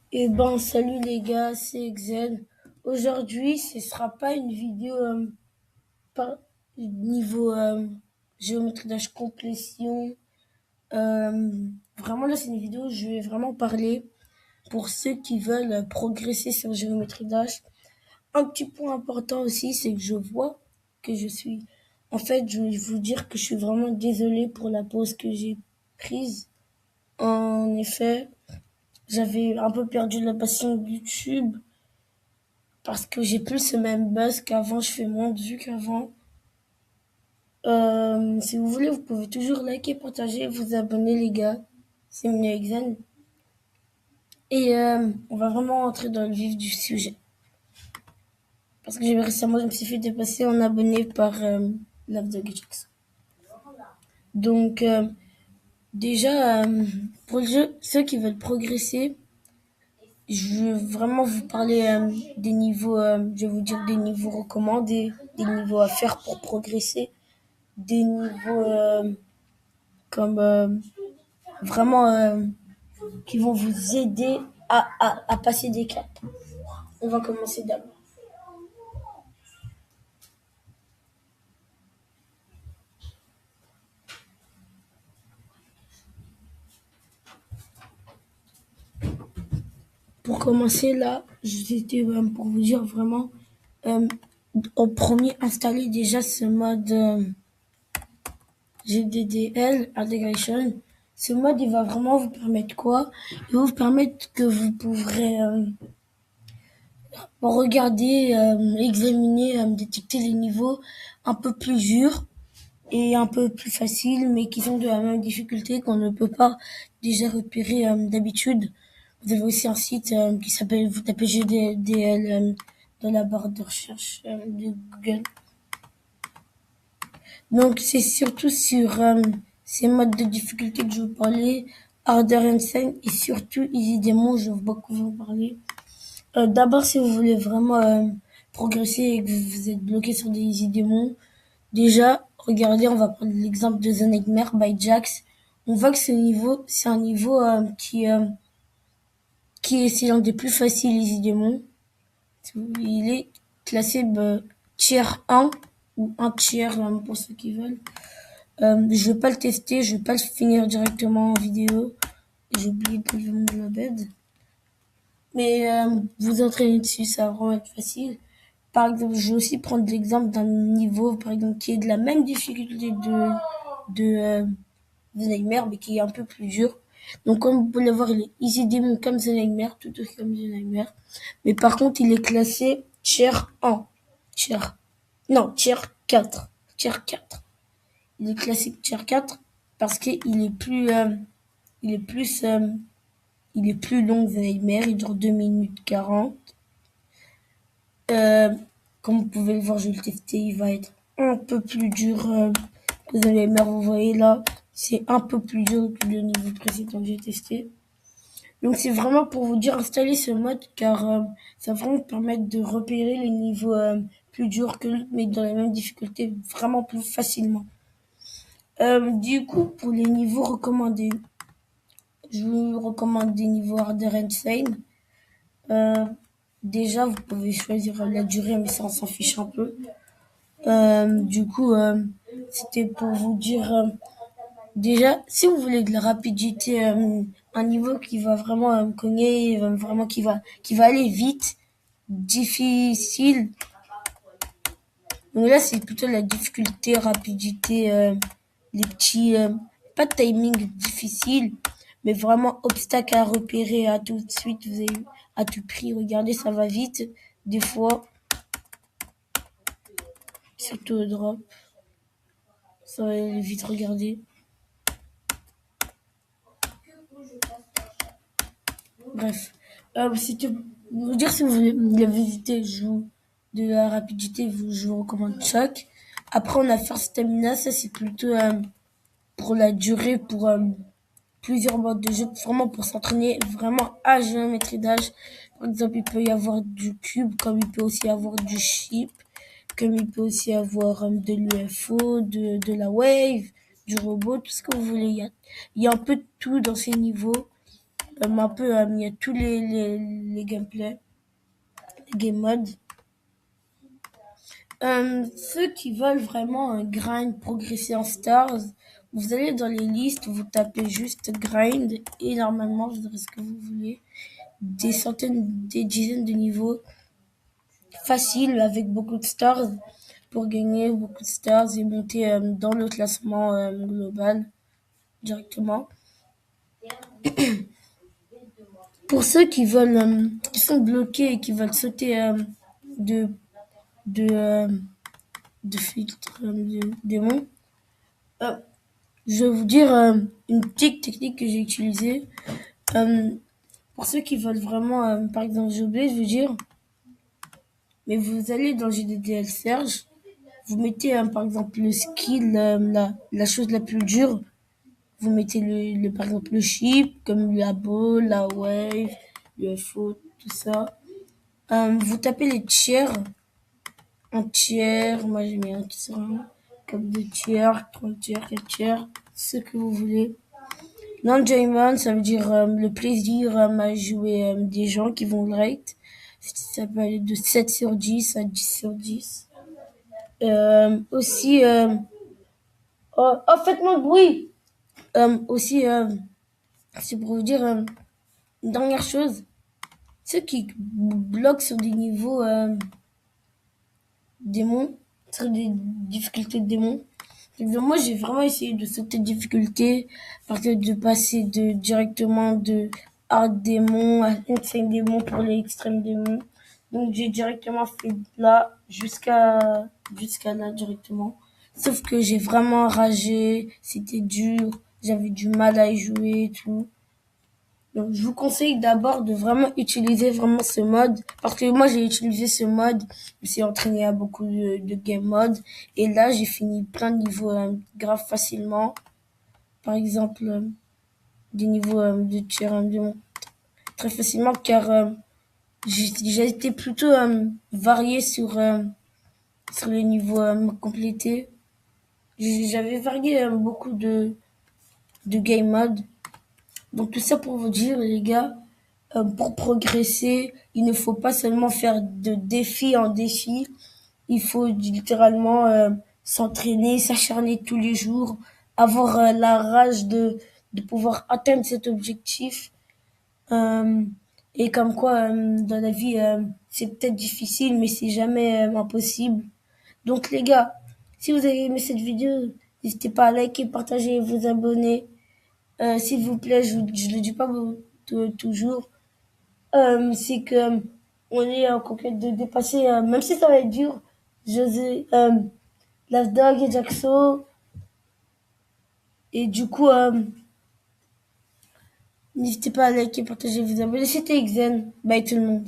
Salut les gars, c'est Exen. Aujourd'hui, ce sera pas une vidéo par niveau géométrie d'âge complétion. Euh, Vraiment là, c'est une vidéo où je vais vraiment parler pour ceux qui veulent progresser sur géométrie d'âge. Un petit point important aussi, c'est que je vois que je suis. En fait, je vais vous dire que je suis vraiment désolée pour la pause que j'ai prise. En effet, j'avais un peu perdu la passion de YouTube parce que j'ai plus ce même buzz qu'avant, je fais moins de vues qu'avant. Si vous voulez, vous pouvez toujours liker, partager, vous abonner les gars. C'est Mia Exen. On va vraiment entrer dans le vif du sujet. Parce que récemment, je me suis fait dépasser en abonné par Love the Gadgets. Donc, déjà, pour le jeu, ceux qui veulent progresser, je veux vraiment vous parler des niveaux, je vais vous dire des niveaux recommandés, des niveaux à faire pour progresser, des niveaux comme vraiment qui vont vous aider à passer des caps. On va commencer d'abord. Pour commencer là, j'étais pour vous dire vraiment, euh, au premier, installer déjà ce mode GDDL Integration. Ce mode, il va vraiment vous permettre quoi? Il va vous permettre que vous pourrez regarder, examiner, détecter les niveaux un peu plus durs et un peu plus faciles, mais qui sont de la même difficulté qu'on ne peut pas déjà repérer d'habitude. Vous avez aussi un site qui s'appelle, vous tapez GDDL dans la barre de recherche de Google. Donc c'est surtout sur ces modes de difficulté que je vous parlais, Harder Insane et surtout Easy Demon, je vais beaucoup vous parler. D'abord, si vous voulez vraiment progresser et que vous êtes bloqué sur des Easy Demons, déjà, regardez, on va prendre l'exemple de The Nightmare by Jax. On voit que ce niveau, c'est un niveau qui est c'est l'un des plus faciles, Easy Demon. Il est classé tier 1 ou un tiers pour ceux qui veulent. Je vais pas le tester, je vais pas le finir directement en vidéo. J'ai oublié de le nom de la bed. Mais vous entraînez dessus, ça va vraiment être facile. Par exemple, je vais aussi prendre l'exemple d'un niveau, par exemple, qui est de la même difficulté de Nightmare, mais qui est un peu plus dur. Donc, comme vous pouvez le voir, il est easy demon comme The Nightmare, tout aussi comme The Nightmare. Mais par contre, il est classé tier 1. Tier, non, tier 4. Tier 4. Il est classé tier 4 parce qu'il est plus, il est plus, il est plus long que The Nightmare, il dure 2 minutes 40. Euh, Comme vous pouvez le voir, je vais le tester, il va être un peu plus dur que The Nightmare. Vous voyez là, c'est un peu plus dur que le niveau précédent que j'ai testé. Donc c'est vraiment pour vous dire installer ce mode car ça va vraiment vous permettre de repérer les niveaux plus durs que l'autre mais dans la même difficulté vraiment plus facilement. Du coup, pour les niveaux recommandés, je vous recommande des niveaux Harder Insane. Euh, Déjà, vous pouvez choisir la durée, mais ça, on s'en fiche un peu. C'était pour vous dire, déjà, si vous voulez de la rapidité, un niveau qui va vraiment me cogner, vraiment qui va aller vite, difficile. Donc là, c'est plutôt la difficulté, rapidité, les petits, pas de timing difficile, mais vraiment obstacle à repérer à tout de suite, vous avez, à tout prix. Regardez, ça va vite. Des fois, surtout au drop, ça va aller vite, regardez. Bref, c'était vous dire si vous voulez la visiter, je vous, de la rapidité, je vous recommande Choc. Après, on a First Stamina, ça c'est plutôt pour la durée, pour plusieurs modes de jeu, vraiment pour s'entraîner vraiment à géométrie d'âge. Par exemple, il peut y avoir du cube, comme il peut aussi y avoir du chip, comme il peut aussi y avoir de l'UFO, de la wave, du robot, tout ce que vous voulez. Il y a un peu de tout dans ces niveaux. un peu, il y a tous les gameplays, les game modes. Ceux qui veulent vraiment un grind progresser en stars, vous allez dans les listes, vous tapez juste grind et normalement vous aurez ce que vous voulez. Des centaines, des dizaines de niveaux faciles avec beaucoup de stars pour gagner beaucoup de stars et monter dans le classement global directement. Pour ceux qui veulent, qui sont bloqués et qui veulent sauter de, de, euh, de filtres de démons, euh, je vais vous dire une petite technique que j'ai utilisée. Euh, pour ceux qui veulent vraiment, par exemple, j'ai oublié de vous dire, mais vous allez dans GDDL Serge, vous mettez par exemple le skill, la chose la plus dure, vous mettez par exemple le chip, comme la ball, la wave, le FO, tout ça. Vous tapez les tiers, un tiers, moi j'ai mis un tiers, comme 2 tiers, 3 tiers, 4 tiers, ce que vous voulez. Non-enjoyment, ça veut dire le plaisir à jouer des gens qui vont le rate. Ça peut aller de 7 sur 10 à 10 sur 10. Aussi, faites-moi le bruit. Aussi, c'est pour vous dire une dernière chose. Ceux qui bloquent sur des niveaux démons, sur des difficultés de démons, moi, j'ai vraiment essayé de sauter de difficulté, parce que de passer directement de hard démon à insane démon pour les extrêmes démons. Donc, j'ai directement fait de là jusqu'à là directement. Sauf que j'ai vraiment ragé, c'était dur, j'avais du mal à y jouer et tout. Donc, je vous conseille d'abord de vraiment utiliser vraiment ce mode. Parce que moi, j'ai utilisé ce mode. Je me suis entraîné à beaucoup de game mode. Et là, j'ai fini plein de niveaux grave facilement. Par exemple, des niveaux de tir très facilement car j'ai été plutôt varié sur les niveaux complétés. J'avais varié beaucoup de game mode. Donc tout ça pour vous dire, les gars, pour progresser, il ne faut pas seulement faire de défi en défi. Il faut littéralement s'entraîner, s'acharner tous les jours, avoir la rage de pouvoir atteindre cet objectif. Euh, et comme quoi, dans la vie, c'est peut-être difficile, mais c'est jamais impossible. Donc les gars, si vous avez aimé cette vidéo, n'hésitez pas à liker, partager et vous abonner. S'il vous plaît, je le dis pas toujours, c'est que on est en conquête de dépasser, même si ça va être dur, José, Lasdog et Jaxo, et du coup, n'hésitez pas à liker, partager, vous abonner. C'était Xen. Bye tout le monde.